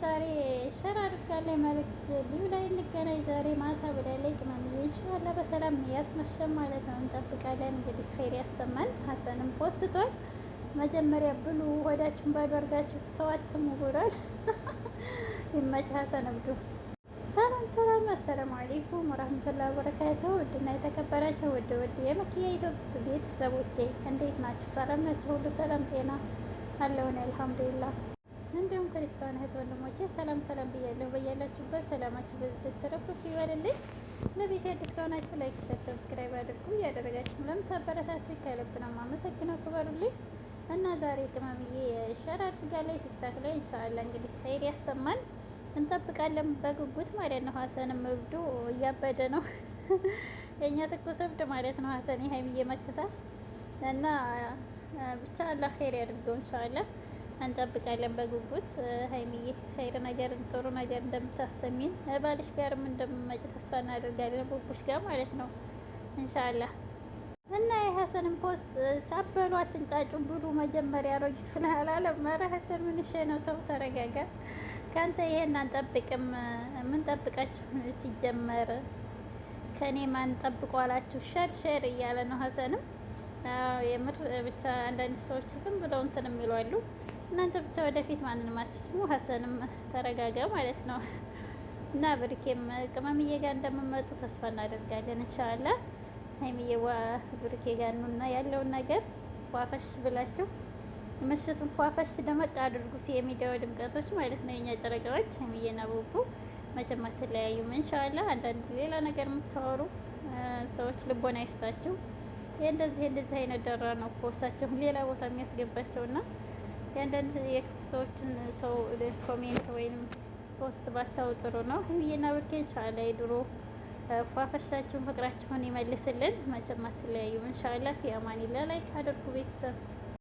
ዛሬ ሸር አድርጋለች መልዕክት ሊቭ ላይ እንገናኝ ዛሬ ማታ ብላለች። ቅመምዬ ኢንሻላህ በሰላም ያስመሸን ማለት ነው። እንጠብቃለን እንግዲህ ኸይር ያሰማን። ሀሰንም ፖስቷል። መጀመሪያ ብሉ ሆዳችሁን ባዶ አድርጋችሁ ሰው አትሙ ብሏል። ይመች ሀሰን እብዱ። ሰላም አሰላሙ አለይኩም ወራህመቱላሂ ወበረካቱ። ውድና የተከበራችሁ ውድ የመክያ ኢትዮጵያ ቤተሰቦቼ እንዴት ናችሁ? ሰላም ናችሁ? ሁሉ ሰላም ጤና አለውን? አልሐምዱሊላህ። እንዲሁም ክርስቲያን እህት ወንድሞቼ ሰላም ብያለሁ። በያላችሁበት ሰላማችሁ በዚህ ተረፍርፍ ይበልልኝ። ለቤት አዲስ ከሆናችሁ ላይክ፣ ሼር፣ ሰብስክራይብ አድርጉ። እያደረጋችሁ ለምታበረታቱ ከልብ ነው የማመሰግነው። ክበሩልኝ እና ዛሬ ቅመምዬ ሸር አድርጋለች ቲክታክ ላይ ኢንሻአላህ እንግዲህ ኸይር ያሰማን እንጠብቃለን በጉጉት ማለት ነው። ሀሰንም እብዱ እያበደ ነው። የእኛ ትኩስ እብድ ማለት ነው ሀሰን ሀይሚዬ መከታ እና ብቻ አላህ ኸይር ያድርገው ኢንሻአላህ እንጠብቃለን በጉጉት። ሀይሚዬ ኸይር ነገር ጥሩ ነገር እንደምታሰሚን ባልሽ ጋርም እንደምመጭ ተስፋ እናደርጋለን። ቡቡሽ ጋር ማለት ነው ኢንሻአላህ። እና የሀሰንን ፖስት ሳበሉ አትንጫጩ ብሉ መጀመሪያ ሮጊት ፍልሃል አለ። ኧረ ሀሰን ምን ነው? ተው ተረጋጋ። ከአንተ ይሄን አንጠብቅም። ምን ጠብቃችሁ ሲጀመር ከኔ ማን ጠብቋላችሁ? ሸር እያለ ነው ሀሰንም። የምር ብቻ አንዳንድ ሰዎች ዝም ብለው እንትን የሚሉ አሉ። እናንተ ብቻ ወደፊት ማንንም አትስሙ። ሀሰንም ተረጋጋ ማለት ነው። እና ብርኬም ቅመምዬ ጋር እንደምመጡ ተስፋ እናደርጋለን ኢንሻአላህ። ሀይሚዬ ብርኬ ጋር ነውና ያለውን ነገር ዋፈሽ ብላችሁ ምሽቱን ፏፈሽ ደመቅ አድርጉት። የሚዲያው ድምቀቶች ማለት ነው የኛ ጨረቃዎች ሀይሚዬና ቡቡ መቼም አትለያዩም ኢንሻአላህ። አንዳንድ ሌላ ነገር የምታወሩ ሰዎች ልቦና አይስጣችሁ። እንደዚህ አይነት ደራ ነው ፖስታቸው ሌላ ቦታ የሚያስገባቸውና የአንዳንድ የክፉ ሰዎችን ሰው ኮሜንት ወይም ፖስት ባታው ጥሩ ነው። ሀይሚዬና ብርኬ ኢንሻአላህ ድሮ ፏፈሻችሁን ፍቅራችሁን ይመልስልን። መቼም አትለያዩም ኢንሻአላህ። ፊ አማኒላህ። ላይክ አድርጉ ቤተሰብ።